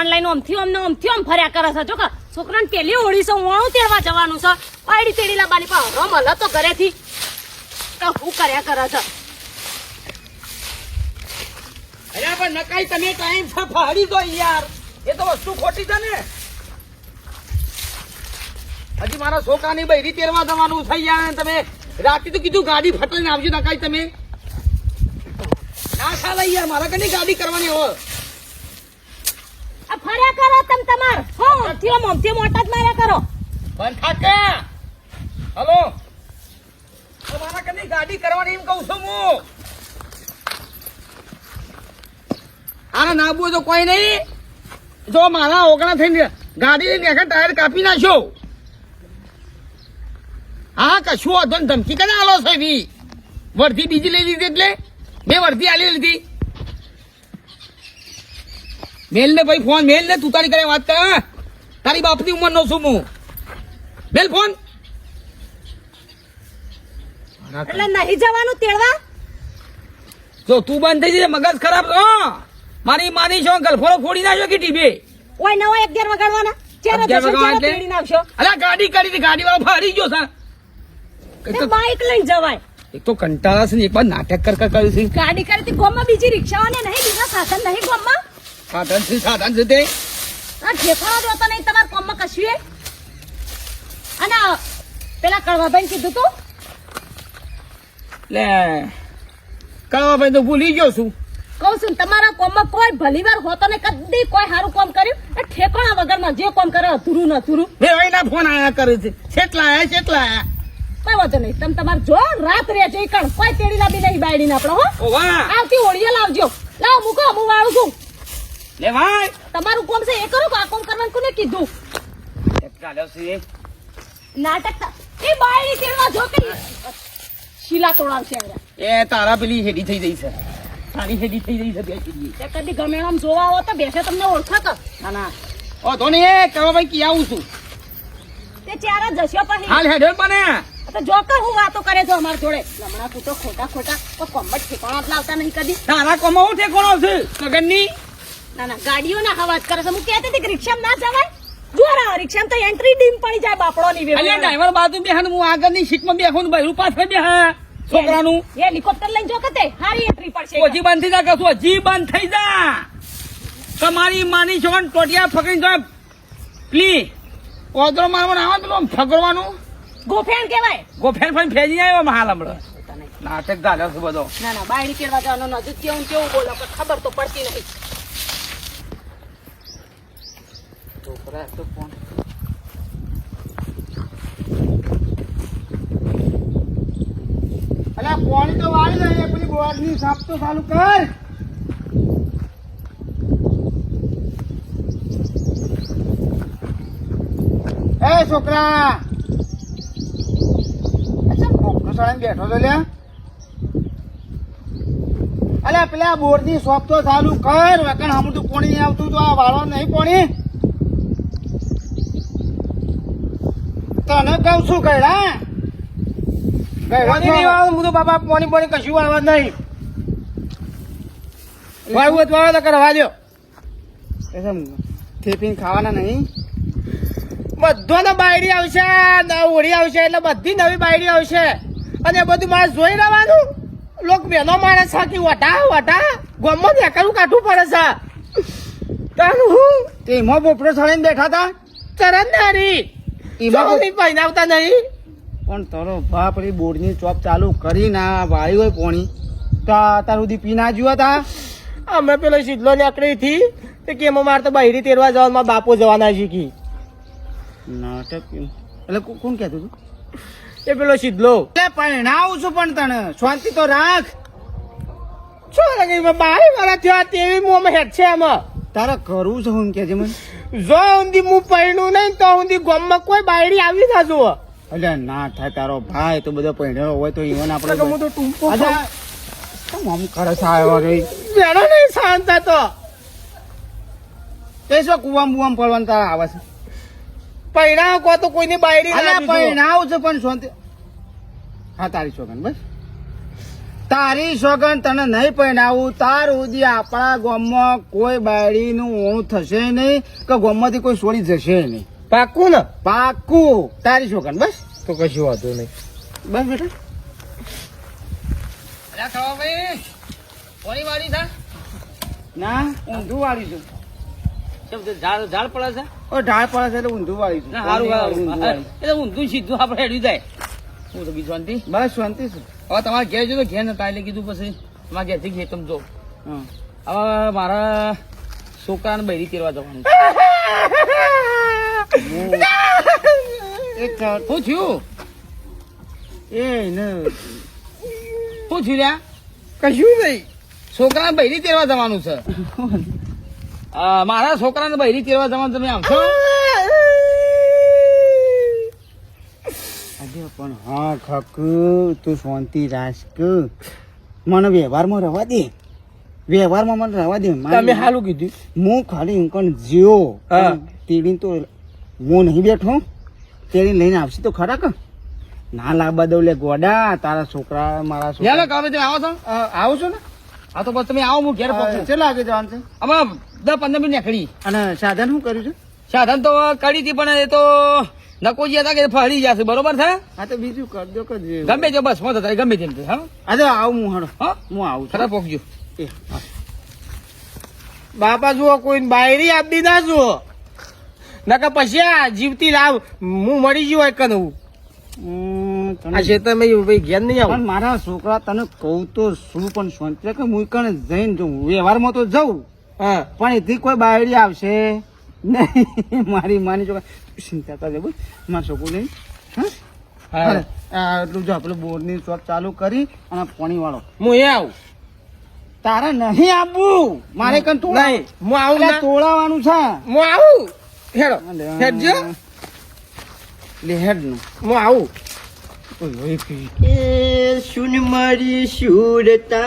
Online ઓમથી ઓમ ફર્યા કરે છે જો કે છોકરાને પેલી હોળી છે ઓણું તેડવા જવાનું છે પાડી તેડી લાવવાની પણ રમ હલ તો ઘરેથી હું કર્યા કરે છે અરે પણ નકાઈ તમે ટાઈમ ફાડી દો યાર એ તો વસ્તુ ખોટી છે ને હજી મારા છોકરાની બૈરી તેરવા જવાનું થઈ યાર તમે રાતે તો કીધું ગાડી ફટાઈને આવજો નકાઈ તમે ના ચાલે યાર મારા કઈ ગાડી કરવાની હોય આ ફર્યા કરો તમ તમાર હો ઓમથી મોટા જ માર્યા કરો પણ થાકે હલો મારા કઈ ગાડી કરવાની એમ કહું છું હું આને ના બોલ તો કોઈ નહીં જો મારા ઓગણા થઈને ગાડી લઈને ટાયર કાપી નાખ્યો હા કશું હતો ને ધમકી કને આલો છે વી વર્ધી બીજી લઈ લીધી એટલે બે વર્ધી આલી લીધી મેલ ને ભાઈ ફોન મેલ ને તું તારી કરે વાત કર તારી બાપની ઉંમર નો છું હું મેલ ફોન એટલે નહીં જવાનું તેડવા જો તું બંધ થઈ જશે મગજ ખરાબ છો મારી માની છો ગલફોડો ફોડી નાખ્યો કે ટીબે ઓય નવા 11 વગાડવાના ચેરો તેડી નાખશો અલા ગાડી કરી ગાડી વાળો ફાડી ગયો છે બાઈક લઈને જવાય એક તો કંટાળા છે ને એક વાર નાટક કર કર્યું છે ગાડી કરી ગોમમાં બીજી રિક્ષાઓને નહીં બીજા સાધન નહીં ગોમમાં સાધન છે તે આ ઠેકાણો જોતો નહીં તમારા કોમમાં કશું અને પેલા કળવાભાઈ કીધું તું લે કળવા ભાઈ તો ભૂલી ગયો છું કહું છું તમારા કોમમાં કોઈ ભલીવાર હોતો ને કદી કોઈ સારું કામ કર્યું આ ઠેકાણા વગરમાં જે કામ કરે અધૂરું ને અધૂરું બે ભાઈના ફોન આયા કરે છે કેટલા આયા કોઈ વાંધો નહીં તમે તમારે જો રાત રે છે કણ કોઈ તેડી લાવી નહીં બાયડી ને આપડે હો ઓ વાહ આવતી હોળીએ લાવજો લાવ મૂકો હું વાળું છું લે ભાઈ તમારું કોમ છે એ કરો આ કોમ કરવાનું કોને કીધું એક ગાલ્યો છે નાટક એ બાયડી તેડવા જો કે શીલા તોડાવશે એ તારા પેલી હેડી થઈ જઈ છે તારી હેડી થઈ જઈ છે બેસી તે કદી ગમે આમ જોવા આવો તો બેસે તમને ઓળખા કર ના ના ઓ તો ને એ કળવા ભાઈ કી આવું છું તે ચારા જશો પછી હાલ હેડર બને તો જોકર હું વાતો કરે છો અમાર જોડે લમણા કૂટો ખોટા તો કોમટ ઠેકાણા જ લાવતા નહીં કદી તારા કોમો હું ઠેકોણો છે કગનની ના ગાડીઓના અવાજ કરે છે હું કહેતી હતી કે રિક્ષામાં ના જવાય જોરા રિક્ષામાં તો એન્ટ્રી ડીમ પડી જાય બાપડો ની અલ્યા ડ્રાઈવર બાજુ બેહન હું આગળની સીટમાં બેહું ને બૈરું પાછળ બેહા છોકરાનું એ હેલિકોપ્ટર લઈને જો કતે હારી એન્ટ્રી પડશે હજી બંધ થઈ જા કશું હજી બંધ થઈ જા તમારી માની છોકરા ટોટિયા ફકડીને જો પ્લી ઓદરો મારવાનું આવે પેલો ફગડવાનું ગોફેણ કહેવાય ગોફેન ફઈને ફેજી આવ્યો હાલ હમણાં નાટક ગાલ્યો છે બધો ના બાયડી કેળવા જવાનો નજીક કેવું બોલો કે ખબર તો પડતી નહીં છોકરા તો ફોન અલ્યા પાણી તો વાળી દે પેલી બોર્ડની સાફ તો ચાલુ કર એ છોકરા અચ્છા ભોગનો સાળાને બેઠો તો લ્યા અલ્યા પેલા બોર્ડની શોપ તો ચાલુ કર વકણ હમું તું પોણી આવતું તો આ વાળો નહીં પોણી તને કહું છું કઈડા હું તો બાપા પાણી પાણી કશું વાળવા નહીં વાળવું તો વાળવા કરવા દો થેપીને ખાવાના નહીં બધો બાયડી આવશે હોળી આવશે એટલે બધી નવી બાયડી આવશે અને એ બધું મારે જોઈ રહેવાનું લોક બેનો માણસ છે કે વટા ગોમમાં દેખાડું કાઢવું પડે છે હું તેમાં બોપડો છોડીને બેઠા હતા ચરણ નારી એમાં પહેરાવતા નહીં પણ તારો બાપ રી બોર્ડની ચોપ ચાલુ કરી ના વાળી હોય પોણી તો તાર સુધી પી ના જુઓ તા અમે પેલો શીતલો નીકળી થી કે એમાં મારે તો બહેરી તેરવા જવામાં બાપો જવાના શીખી નાટક એટલે કોણ કહેતું હતું એ પેલો શીતલો પરણાવું છું પણ તને શાંતિ તો રાખ શું લાગે 22 વર્ષ થયા તેવી મોમાં હેડ છે એમાં તારે કરવું છે હું કે છે મને જો ઊંધી હું પરણું નહીં તો ઊંધી ગામમાં કોઈ બાયડી આવી ના જુઓ એટલે ના થાય તારો ભાઈ તો બધો પહેણેલો હોય તો ઈવન આપણે હું તો ટૂંકો આમ કરે આવ્યો રે બેડો નહીં શાંત હતો તે શું કુવામ બુવામ પડવાનું તારા આવે છે પહેણાવ કો તો કોઈની બાયડી ના પહેણાવ છે પણ શાંતિ હા તારી છોકન બસ તારી સોગન તને નહીં પહેરાવું તાર સુધી આપણા ગામમાં કોઈ બાયડીનું ઓણું થશે નહીં કે ગામમાંથી કોઈ છોડી જશે નહીં. પાક્કું ને? પાક્કું તારી સોગન બસ તો કશું વાંધો નહીં. બસ બેટા. ના ઊંધું વાળી છું. ઝાડ પડે છે ઓ ઢાળ પડે છે એટલે ઊંધું વાળી છું. ઊંધું વાળી. એટલે ઊંધું સીધું આપણે હેડ્યું જાય. હું તો બીજું શાંતિ. બસ શાંતિ છે. હવે તમારે ઘેર જો તો ઘેર નતા એટલે કીધું પછી તમારા ઘેરથી ઘેર તમે જો. હા. હવે મારા છોકરાને બૈરી તેરવા જવાનું છે. એક ચાર- શું થયું એ ને શું થયું લ્યા? કશું નહીં. છોકરાને બૈરી તેરવા જવાનું છે. મારા છોકરાને બૈરી તેરવા જવાનું તમે આવશો? આજે પણ હા ખક તું શાંતિ રાખ મને વ્યવહારમાં રહેવા દે. વ્યવહારમાં મને રહેવા દે. તમે હાલું કીધું. હું ખાલી ઇન્કન જીઓ હા. તેડી તો હું નહીં બેઠો તેડી લઈને આવશે તો ખરા કે ના લાવવા દઉં લે ગોડા તારા છોકરા મારા યાર છોકરા કામે તમે આવો છો? આવું છો ને હા તો બસ તમે આવો હું ઘેર પહોંચું. કેટલા વાગે જવાનું છે આમાં 10-15 મિનિટ નીકળી. અને સાધન શું કર્યું છે સાધન તો કરી હતી પણ એ તો નકોજી હતા કે ફરી જશે બરોબર છે. આ તો બીજું કરજો કે જે ગમે તે બસ માં થતા ગમે તેમ હા આ તો આવું હું હડો હા હું આવું છું ખરા પહોંચજો. એ, હા. બાપા જુઓ કોઈ બાયરી આપી ના જુઓ નકર પછી આ જીવતી લાવ હું મરી ગયો હોય કનું તને- આ ખેતરમાં ભાઈ ઘેર નહીં પણ આવું. મારા છોકરા તને કહું તો શું પણ શાંતિ કે હું કને જઈને જોઉં વ્યવહારમાં તો જઉં હા પણ એથી કોઈ બાયડી આવશે નહીં મારી માની છોકરા ચિંતા કરે બોલ મારા છોકરું લઈને હા હા. હાલે. આ એટલું જો આપણે બોરની શોપ ચાલુ કરી અને પાણી વાળો હું એ આવું તારે નહીં આપવું મારે કન નહીં હું આવું ના. તોડાવાનું છે હું આવું હેડો હેડજો લે હેડ નું હું આવું એ સુન મારી સુરતા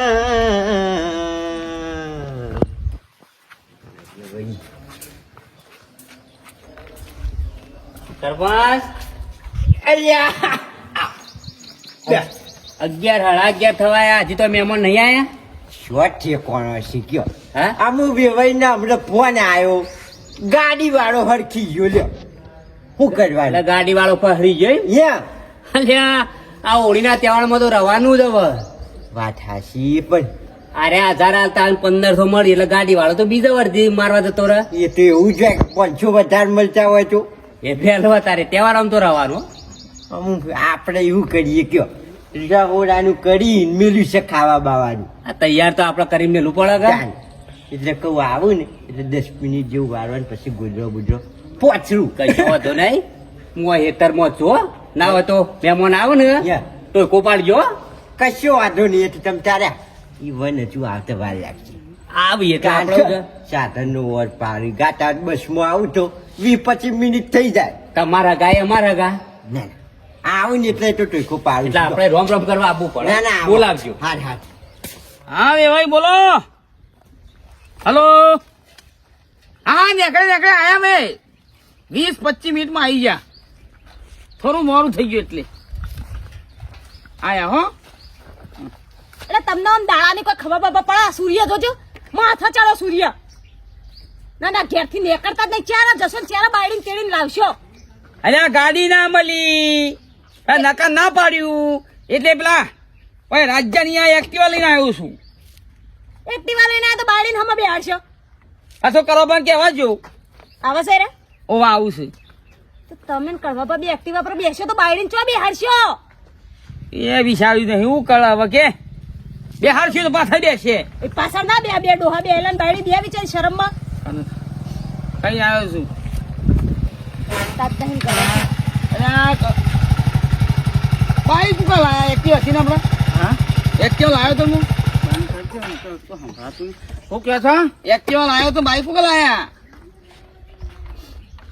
સરપંચ અલ્યા 11 થવાયા હજી તો મહેમાન નહીં આયા. શોટ છે કોણ શીખ્યો હા આમુ વેવાઈ ના હમણાં ફોન આવ્યો ગાડી વાળો હરખી ગયો લ્યો શું એટલે કરવાનું ગાડી વાળો ફરી ગયો એમ? યા અલ્યા આ હોળીના તહેવારમાં તો રવાનું જ હવે. વાત હાસી પણ અરે 1000 આલતા અને 1500 મળી એટલે ગાડી વાળો તો બીજા વર્ધી મારવા જતો રહે. એ તો એવું જ હોય 500 વધારે મળતા હોય તો એ પહેલો તારે તહેવારમાં તો રવાનું. અમુક આપણે એવું કરીએ કયો રહોડાનું કરી મેલ્યું છે ખાવા બાવાનું આ તૈયાર તો આપડે કરી મેલું પડે કે? ચાલ. એટલે કહું આવું ને એટલે 10 મિનિટ જેવું વાળવાનું પછી ગુજરો ગુજરો પોચરું કઈ વાંધો નહીં. હું આ હેતરમાં જ છું હો. ના હોય તો મહેમાન આવે ને યા. તો કોપાડજો હો. કશો વાંધો નહીં એટલે તમે તારે ઈવન હજુ આવતા વાર લાગશે આવીએ તો આપણે સાધન નો ઓર પાડી ગાતા બસમાં આવું તો 20-25 મિનિટ થઈ જાય તમારા ગાય અમારા ગા ના ના આવું ને એટલે તો ટોકો પાડું એટલે આપણે રોમ રોમ કરવા આવવું પડે. ના ના બોલાવજો. હા હા હા બે ભાઈ બોલો. હલો હા નીકળે આયા મેં 20-25 મિનિટમાં આવી ગયા. થોડું મોડું થઈ ગયું એટલે આયા હો. એટલે તમને આમ દાડાની કોઈ ખબર બબર પડે સૂર્ય જોજો માથા ચાલો સૂર્ય ના ના ઘેરથી નીકળતા જ નહીં ચારા જશો ને ચારા બાયડીને તેડીને લાવશો અલ્યા ગાડી ના મળી નકા ના પાડ્યું એટલે પેલા ભાઈ રાજ્યની આ એક્ટિવા લઈને આવ્યો છું. એક્ટિવા લઈને આવ્યા તો બાયડીને હમણાં બેહાડશો આ તો કરો પણ કેવા જો આવે છે રે ઓવા આવું છે તો તમે ને કડવા પર બી એક્ટિવા પર બેસશો તો બાયડીને ચો બેહાડશો એ વિચાર્યું નહીં હું કરે હવે કે બે હારશું તો પાછા બેસે. એ પાછળ ના બે ડોહા બે હેલાન બાયડી બે વિચારી શરમમાં કઈ આવ્યો છું તાત્કાલિક કરો. બાઈક ઉપર લાયા એક્ટિવા હતી ને આપણે હા એક્ટિવા લાવ્યો તો હું સંભળાતું નહીં. શું કહે છો એક્ટિવા લાવ્યો તો બાઈક ઉપર લાયા.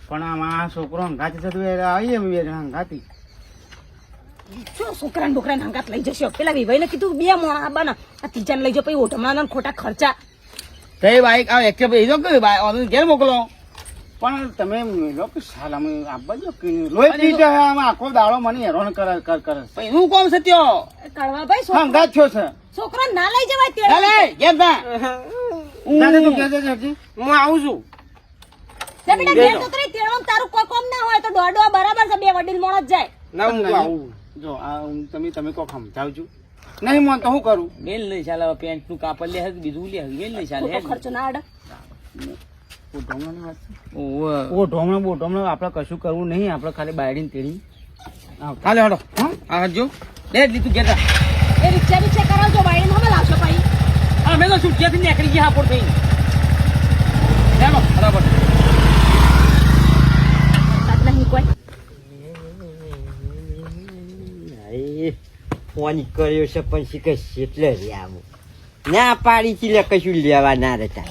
પણ આમાં છોકરો હંગાતી થતું એટલે આવીએ અમે બે જણા હંગાતી શું છોકરાને બોકરાને હંગાત લઈ જશો પેલા વિભાઈને કીધું બે મોણા આબાના આ ત્રીજાને લઈ જાઓ પછી ઓઢમણાના ખોટા ખર્ચા તે બાઈક આ એક્ટિવા એ તો કયું ઘેર મોકલો. પણ તમે મેલો કે સાલ અમે આપવા દો કે લોહી પી જાય આમાં આખો દાડો મને હેરાન કરે કરે પછી હું કોમ છે ત્યો કડવા ભાઈ છોકરો હંગાત થયો છે છોકરો ના લઈ જવાય તેડવા. ચાલે કેમ તા દાદા તું કહેતો જતી હું આવું છું. તે બેટા ઘેર તો તરી તેડવામાં તારું કોઈ કામ ના હોય તો દોડો બરાબર છે, બે વડીલ મોણસ જાય. ના હું આવું. જો આ તમે કોક સમજાવજો નહીં મન તો હું કરું બેન લઈ ચાલે પેન્ટ નું કાપડ લે બીજું લે બેન લઈ ચાલે ખોટો ખર્ચો ના આડે. ઢોમણા બોટોમણા આપણે કશું કરવું નહીં, આપણે ખાલી બાયડીને તેડી હાલે હડો હા જો લે લીધું ઘેટા એ રિક્ષા બિક્ષા કરાવજો, બાઈને હમણાં લાવશો ભાઈ. હા મેં તો સુટિયાથી નીકળી ગયા હાપોર થઈ ચાલો બરાબર વરસાદ નહીં કોઈ. ફોન કર્યો છે પણ શીખે એટલે રહ્યા હું ના પાડી થી લે કશું લેવા ના રહેતા.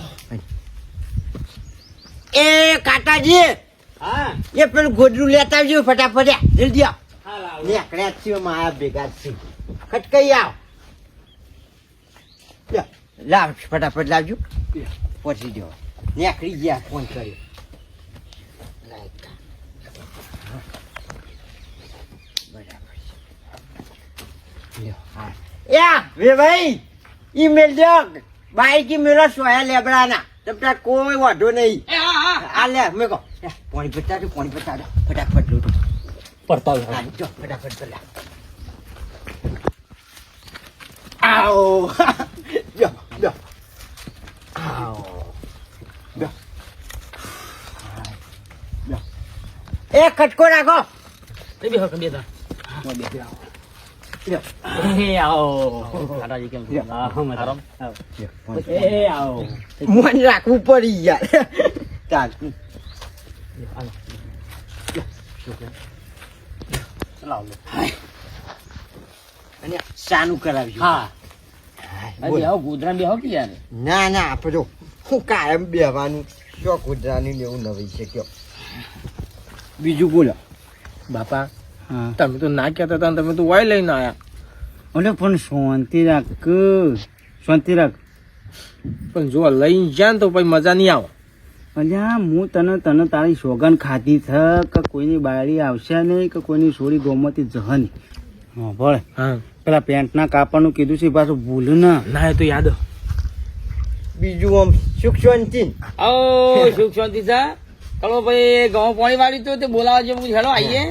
એ કાકાજી હા એ પેલું ગોદરું લેતા આવજો ફટાફટ જલ્દી આવ. નીકળ્યા જ છીએ મારા ભેગા જ છે. ખટકાઈ આવ લ્યો, લાવ ફટાફટ લાવજો પહોંચી જાઓ. નીકળી ગયા ફોન કર્યો. બરાબર છે. લ્યો, હા. યા વે ભાઈ ઈમેલ દો બાઈક મેલો સોયા લેબડાના તમને કોઈ વાંધો નહીં. આ લે મેં કહો પાણી બતાડો ફટાફટ લો પડતા હા, જો ફટાફટ તો લે. આવો જો જો આવો જો. જો. એ ખટકો રાખો. બે હક બે તા લ્યો. એ આવો કાટાજી કેમ છો આરામ એ આવો મન રાખવું પડી યાર. ચાલ અને શાનું કરાવજો. હા બોલ. અરે આવો ગોધરા બે હો કે યાર ના ના આપણે જો હું કાયમ બેવાનું શોખ કુદરાની ને એવું નવી છે કયો. બીજું બોલો. બાપા હા તમે તો ના કહેતા હતા ને તમે તો વાય લઈને આયા. અરે પણ શાંતિ રાખ પણ જો લઈને જાય ને તો પછી મજા નહીં આવે. અલ્યા હું તને તારી સોગન ખાધી છે કે કોઈની બાયડી આવશે નહીં કે કોઈની છોડી ગોમતી જહ નહીં. હા ભલે હા પેલા પેન્ટના કાપડનું કીધું છે પાછું ભૂલ ના. ના એ તો યાદ બીજું આમ સુખ શાંતિ. ઓ સુખ શાંતિ છે કળો ભાઈ ઘઉં પાણી વાળી તો તે બોલાવા જેવું હેલો આવીએ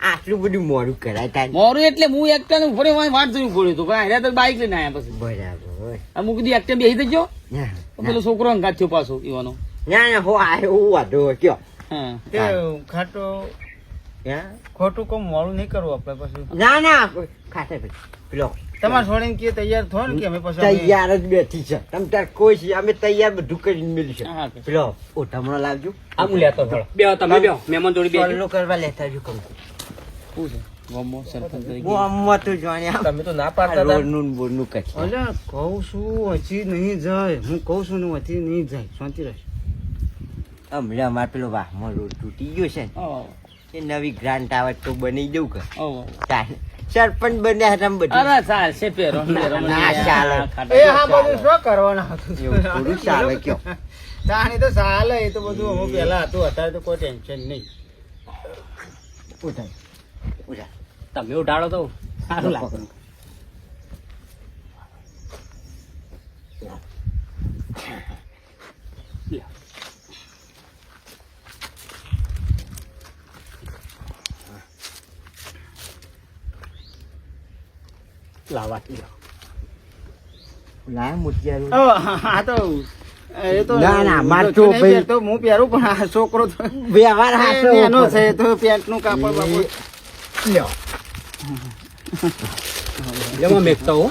આટલું બધું મોડું કરાય તારે. મોરું એટલે હું એકતા ને ફરે વાટ જોયું પડ્યું હતું પણ તો બાઈક લઈને આવ્યા પછી બરાબર. અમુક કીધું એકતા બેસી જજો ના પેલો છોકરો અંગાત થયો પાછો ઈવાનો ના હો આ એવું વાંધો કયો. હા તે ખોટું કોઈ મોડું નહીં કરવું આપણે પછી. ના ના ખાતે પેલો તમારે છોડીને કે તૈયાર થો ને કે અમે પછી તૈયાર જ બેઠી છે તમ તાર કોઈ છે અમે તૈયાર બધું કરીને મેળ્યું છે. હા પેલો ઓઢમણો લાવજો. આ હું લેતો થોડો બે તમે બે મહેમાન જોડી બે ચોલ્લો કરવા લેતા જો કહું. શું છે ગોમો સરપંચ તરીકે હું આમાં તો જાણ્યા તમે તો ના પાડતા હતા. રોડનું ને બોરનું કચ્છ. અલ્યા કહું છું હજી નહીં જાય, હું કહું છું ને હજી નહીં જાય, શાંતિ રહે. હમણાં અમારે પેલો વાહમાં રોડ તૂટી ગયો છે ને ઓ એ નવી ગ્રાન્ટ આવે તો બની દઉં કે ઓ તારે સરપંચ બન્યા હતા આમ બધું. અરે ચાલશે પેરો ના ચાલે. એ હા બધું શું કરવાના હતું? એવું થોડું ચાલે કયો. તાણી તો ચાલે, એ તો બધું હું પેલા હતું, અત્યારે તો કોઈ ટેન્શન નહીં. ઉઠાય ઉઠાય. તમે ઉઠાડો તો સારું લાગે લાવા લાય મોતિયારું. હા તો એ તો ના, ના, માર તો તો નહીં ભાઈ- પહેરતો, હું પહેરું પણ આ છોકરો તો વ્યવહાર હાચો એનો ઉપર. છે તો પેન્ટનું કાપડ બાપડ. લ્યો. એમાં મેકતા હો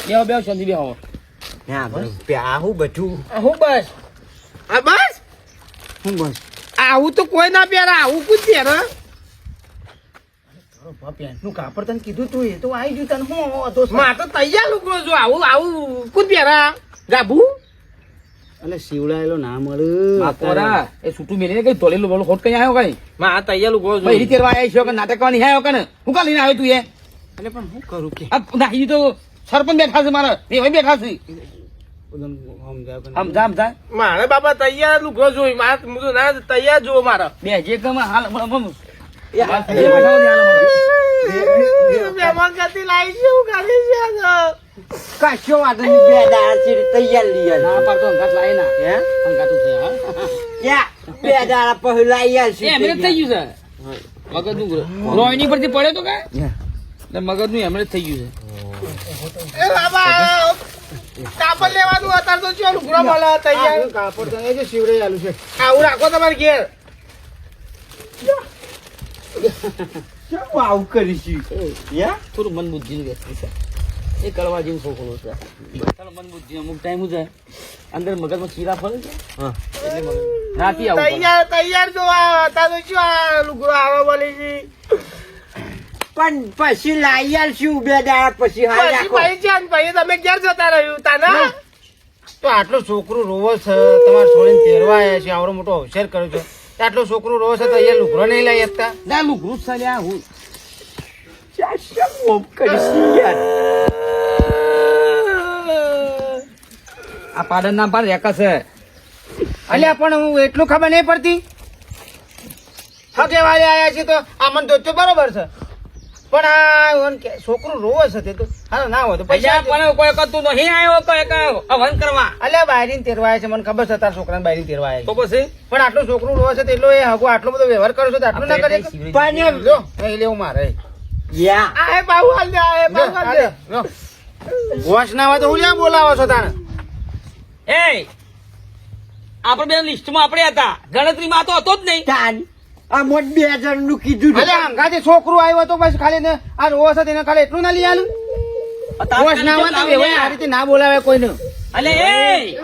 બેહો બેહો શાંતિ બેહો ના બસ આવું બધું હું બસ આ બસ હું બસ આવું તો કોઈ ના પહેરે આવું કુછ પહેરે. પેન્ટનું કાપડ તને કીધું તું, એ તો આવી ગયું તને હું હતો માં તો તૈયાર લુગડો જો આવું આવું કુછ પહેરે ગાભુ. એટલે શિવડાયેલો ના મળે માકોરા એ છૂટું મેલીને કઈ તોલેલું બોલું હોટ કઈ આવ્યો કઈ માં આ તૈયાર લુગડો જો. ભાઈ રીતેરવા આવ્યા છો કે નાટક વાની આવ્યો કે હું કા લઈને આવ્યો તું એ એટલે પણ હું કરું કે આ ના તો સરપંચ બેઠા છે મારા એ ભાઈ બેઠા છે સમજાવ કે આમ જા મારે બાપા તૈયાર લુગડો જોઈ મારે હું તો ના તૈયાર જોવો મારે. બે જે કમ હાલ મહેમાન વખતથી લાવી શું કરી છે કશો વાંધો નહીં, 2 દાડા છે તૈયાર લઈ ના આવજો. પાડતો અંગાત લાય ના હે? અંગાતું છે હા ક્યાં? 2 દાડા પછી લઈ આવશું. એમને થઈ ગયું છે મગજ નું રોહિણી પરથી પડ્યો તો કે મગજ નું એમને થઈ ગયું છે એ બાબા કાપડ લેવાનું અત્યારે તો શું લુગડો મળે તૈયાર કાપડ તો એ જે શિવરે આલું છે. આવું રાખો તમારે ઘેર કેમ આવું કરીશું? હે? થોડું મન બુદ્ધિ નું વ્યક્તિ છે એ કરવા જેવું છોકરો છે ચાલો મન બુદ્ધિ અમુક ટાઈમ છે અંદર મગજમાં ચીરા ફરે છે હા. એટલે મગજ રાતી આવું પડે. તૈયાર જો અત્યારે તો શું આ લુગડો આવે બોલી છે પણ પછી લઈ આવશું 2 દાડા પછી. હા, પછી રાખો. ભાઈ છે ને ભાઈ તમે ક્યારે જતા રહ્યું તાના તો આટલો છોકરો રોવો છે, તમારે છોડીને તેરવા આવ્યા છે, આવડો મોટો હોશિયાર કર્યો છે, તો આટલો છોકરો રોવો છે તો અહીંયા લુગડો નહીં લઈ શકતા? ના લુગડું જ છે લ્યા, હું કેમ કરીશું યાર? આ પાડન ના પાડ રેકા છે અલ્યા પણ હું એટલું ખબર નહીં પડતી. હગે વાળે આયા છે તો આ મને તો બરોબર છે, પણ આ ઓન કે છોકરો રોવે છે તે તો હા ના હોય તો પૈસા પૈસા પણ કોઈ કરતું નહીં આવ્યો કોઈ હવન કરવા અલ્યા બાયરીને તેરવા આવ્યા છે, મને ખબર છે તારા છોકરાને બાયરીને તેરવા આવ્યા તો છે, પછી પણ આટલો છોકરો રોવે છે તો એટલો એ હગો આટલો બધો વ્યવહાર કર્યો છે તો આટલું ના કરે? પણ લો નહીં લેવું મારે યા આ હે બાહુ હાલ દે આ હે બાહુ હાલ દે વોશ ના હોય તો હું ક્યાં બોલાવો છો તાને? એ આપણે બે લિસ્ટમાં આપણે હતા ગણતરીમાં તો હતો જ નહીં તાન આ મોટ 2 જણનું કીધું છે. અલ્યા હંગાથી છોકરો આવ્યો તો બસ ખાલી ને આ રોવો છે તેને ખાલી એટલું ના લઈ આલું? વોશ ના હોય તો વેવાય આ રીતે ના બોલાવે કોઈને. અલે એ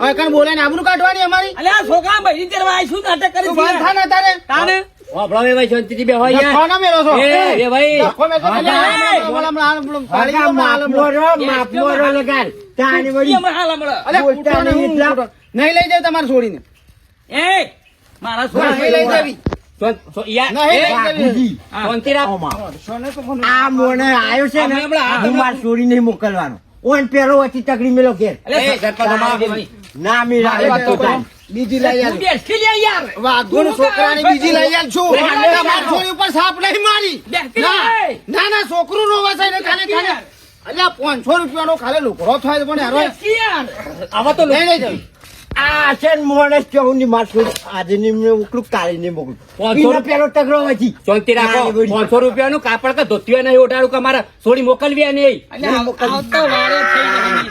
હવે કઈ બોલે ને આબરૂ કાઢવાની અમારી? અલે આ છોકરા બહેરી તેરવા આવી શું નાટક કરી તું બંધ થા ને તારે. તાને વાપરો બે ભાઈ શાંતિથી બેહો યાર. કોનો મેલો છો? એ ભાઈ આખો મેલો છો? હા, અલ્યા, માપમોરો લગાડ. તાને વળી એમાં હાલ હમણાં. અલ્યા, બોલતા કૂટો ને નહીં હું એટલા. કૂટો. નહીં લઈ જાવ તમારે છોડીને. એ મારા નહીં લઈ જાવી. નહીં લઈ જાવી. બાપુજી, શાંતિ રાખ. આ મોને આયો છે ને હમણાં. હું માર છોડી નહીં મોકલવાનો. ઓન પેલો વચ્ચે તકડી મેલો ઘેર. અલે ભાઈ ના મેળા આ વાત તો કહું. બીજી લઈ આલ. તું બેસી લે યાર વાઘોને છોકરાની બીજી લઈ આલ છું. તમારી છોડી ઉપર સાપ નહીં મારી. બેસી ના લે. ના ના, છોકરું રોવા છે ને ખાલી ખાલી અલ્યા 500 રૂપિયાનો ખાલી લુગડો થાય તો પણ હેરો બેસી યાર આવા તો નહીં લઈ જાવી. આ છે ને મોણસ ચૌદ ની માર છોડી આજે ની મેં મોકલું કાલે ની મોકલું. 500 એનો પેલો તગડો વધી. શાંતિ રાખો ના, એ વળી. 500 રૂપિયાનું કાપડ કે ધોતિયો નહીં ઓટાડું કે મારા છોડી મોકલવી નહીં આવતા વારે થઈ નહીં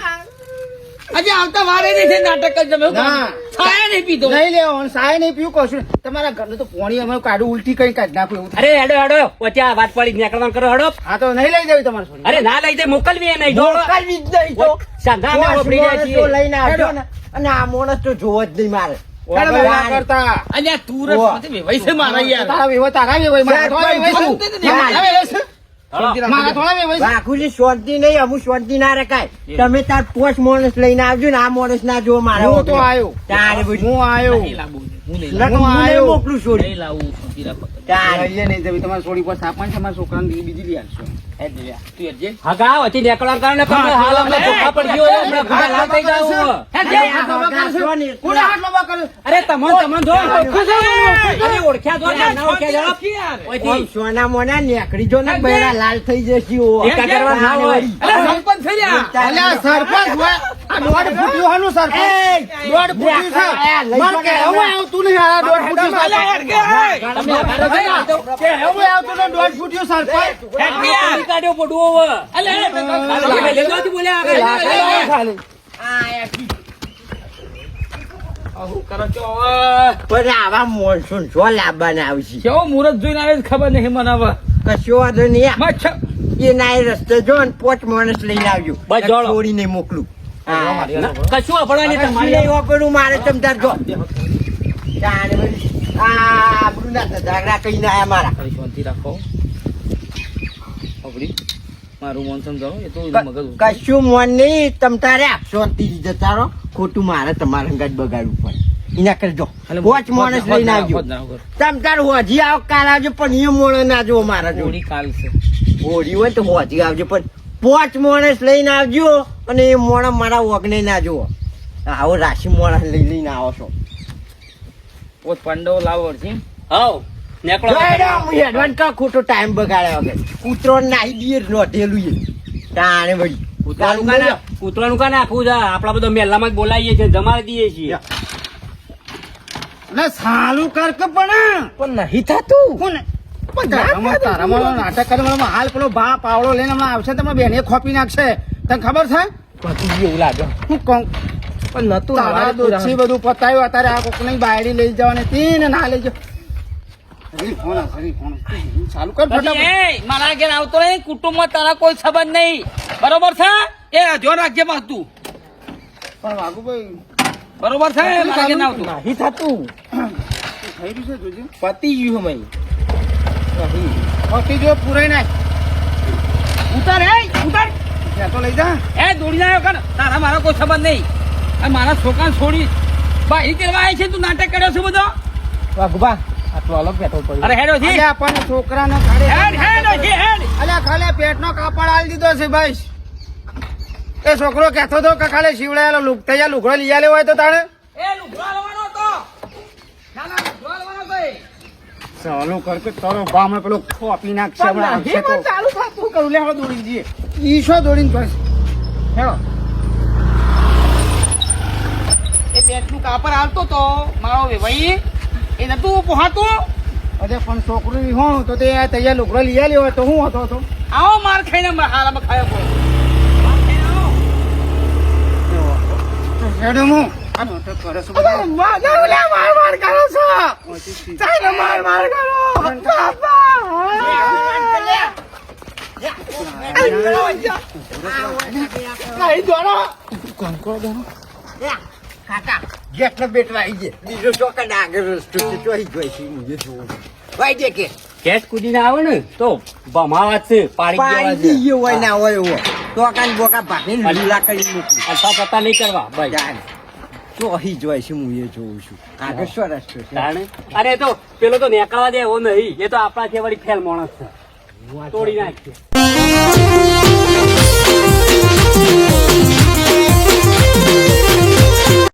આજે આવતા વારે નહીં થઈ નાટક જ તમે ના. છાયા નહીં પીધો નહીં લેવાનું સાય નહીં પીવું કશું નહીં. તમારા ઘરનું તો પોણી અમે કાઢું ઉલટી કઈ કાઢી નાખું એવું થાય. અરે હેડો હેડો વચ્ચે આ વાત પડી નીકળવાનું કરો હેડો હા તો નહીં લઈ જાવી તમારે છોડી. અરે ના લઈ જાય મોકલવી નહીં જો મોકલવી જ નહીં તો. સાંધા અમે પોસ વાપરી રહ્યા મોણસ છીએ. તો લઈને આવજો ને અને આ મોણસ તો જોવો જ નહીં મારે. હેડો ભાઈ, ના કરતા અને આ તું રસ નથી વેવાઈ છે મારા યાર તારા વેવાય તારા વેવાય મારા થોડા વેવાય શું? મારા વેવાય છે? મારા થોડા વેવાય છે? બાકુજી શાંતિ નહીં અમુક શાંતિ ના રખાય. તમે તાર પોચ માણસ લઈને આવજો ને આ માણસ ના જો મારે હું તો આયો. તારે બધું. હું આયો. નહીં લાવવું હું નહીં નકર હું હું નહીં આયો. મોકલું છોડી. નહીં લાવવું શાંતિ રાખો તારે. લઈએ નહીં જવી. તમારા છોડી પર સાપણ છે, મારા છોકરાને બીજી લઈ આવશો. તું હેડજે. હા ગા વચ્ચે નીકળવાનું કારણે પણ હાલ અમને ધોકા પડી ગયો એટલે હમણાં ભૂખા લાલ થઈ જાવ હેડજે. હાથ લાંબા કરે છે? કોને હાથ લાંબા કરે? અરે તમન જો અરે ઓળખ્યા જો ને ના ઓળખ્યા જરા ઓય સોના મોના નેકડી જો ને બૈરા લાલ થઈ જશે ઓ. એકા કરવા ના હોય અરે સરપંચ થઈ રહ્યા અલ્યા સરપંચ હોય. આ દોઢ ફૂટ્યું હાનું સરપંચ. દોઢ ફૂટ્યું છે. મારે કહેવું આવતું નહીં આ દોઢ ફૂટ્યું સરપંચ. કહેવું આવતું નહીં દોઢ ફૂટ્યું સરપંચ. કાઢ્યો પડવો અલે બોલ્યા ખાલી. કરો છો પણ આવા મોનસૂન જો લાવવાના આવશે કેવો મુહૂર્ત જોઈને આવે છે ખબર નહીં મને હવે કશો વાંધો નહીં મચ્છ એ ના રસ્તે જો ને પોચ માણસ લઈને આવજો બસ જોડો. છોડીને મોકલું કશું અપડવાની તમારી નહીં વાપરવું મારે તમ તાર જો તારે વળી આ આપણું ના ઝઘડા કહીને આયા મારા શાંતિ રાખો અપડી મારું મન સમજાવો એ તો મગજ કશું મોન નહીં તમ તારે શાંતિ જતા રહો ખોટું મારે તમારા અંગાત બગાડવું પડે એના કરજો પોચ માણસ લઈને આવજો તમ તાર હોજી આવ કાલ આવજો પણ એ મોણો ના જો મારા જો હોળી કાલ છે હોળી હોય તો હોજી આવજો પણ પોચ માણસ લઈને આવજો અને એ મોણા મારા વગને ના જુઓ આવો રાશિ મોણા લઈને આવો છો પોત પાંડવ લાવો છે હાવ નેકળો. એડવાન્સ કા ખોટો ટાઈમ બગાડ્યા વગર કૂતરો નાહી દઈએ નોટેલું એ તાણે વળી કૂતરાનું કા નાખવું છે? આપડા બધા મેલામાં જ બોલાવીએ છીએ, જમાડી દઈએ છીએ. એટલે સાલું કર કે પણ નહીં થતું કોને તારામાં નાટક કરવામાં હાલ પેલો ભા પાવડો લઈને હમણાં આવશે તમને બેને ખોપી નાખશે તને ખબર છે એવું લાગે હું કહું પણ નતું તારા દોસ્તી બધું પતાવ્યું અત્યારે આ કોક ની બાયડી લઈ જવાની હતી ને ના લઈ જાવ ચાલુ કર પછી ફટાફટ એ મારા ઘેર આવતો નહીં, કુટુંબમાં તારા કોઈ સંબંધ નહીં, બરોબર છે? એ ધ્યાન રાખજે બસ તું, પણ વાઘુભાઈ બરોબર છે? મારા ઘેર ના આવતું. નહીં થતું થઈ રહ્યું છે જોજે પતી ગયું અમે ખોટી જો પૂરાઈ નાખ ઉતાર એ ઉતાર, ત્યાં તો લઈ જા એ દોડી ના આવ્યો કર, તારા મારા કોઈ સંબંધ નહીં. અને મારા છોકરાને છોડી બાઈ કરવા આવી છે, તું નાટક કર્યો છે બધો. વાઘુબા આટલો અલગ બેઠો પડ્યો અરે હેડો જી, અલ્યા પણ છોકરાને ખાલી હેડ હેડો જી હેડ. અલ્યા ખાલી પેટનો કાપડ આલી દીધો છે ભાઈ એ છોકરો કહેતો હતો કે ખાલી શિવડાયેલો તૈયાર લુગડો લઈ આલ્યો હોય તો તાણે એ લુગડો લેવાનો હતો, ના ના લુગડો લેવાનો હતો એ. ચાલુ કર કે તારો ભાવ હમણાં પેલો ખોપી નાખશે હમણાં આવશે તો ચાલુ થતું કરું લે હવે દોડી જઈએ ઈ શો દોડીને જોઈશ હેડો એ પેટનું કાપડ આવતો તો મારો ભાઈ એ નતું પહોંચતું. અરે પણ છોકરું હું તો તે તૈયાર લુગડો લઈ આલ્યો હોય તો હું હતો આવો માર ખાઈને હારામાં ખાયો પડે. માર ખાઈને આવો. હેડો હું આ નાટક કરે છે બધા. માર કરો છો ચાલો માર કરો કાકા જેટલો બેટવા આવી જાય બીજો ચોકડ આગળ રસ્તો છે ચોઈ જોઈ છે મુજે જોવું ભાઈ દે કે કેસ કૂદીને આવે ને તો ભમાવા જ છે, પાડી પાણી દેવા દીયો હોય ના હોય એવો ચોકાન બોકા ભાગીને લીલા કરી મૂકી અલ્પા પત્તા નહીં કરવા ભાઈ. જાણ ચોહી જોઈ છે હું એ જોઉં છું આગળ શું રસ્તો છે જાણે અરે તો પેલો તો નેકળવા દે એવો નહીં, એ તો આપણા વળી ફેલ માણસ છે, તોડી નાખીએ.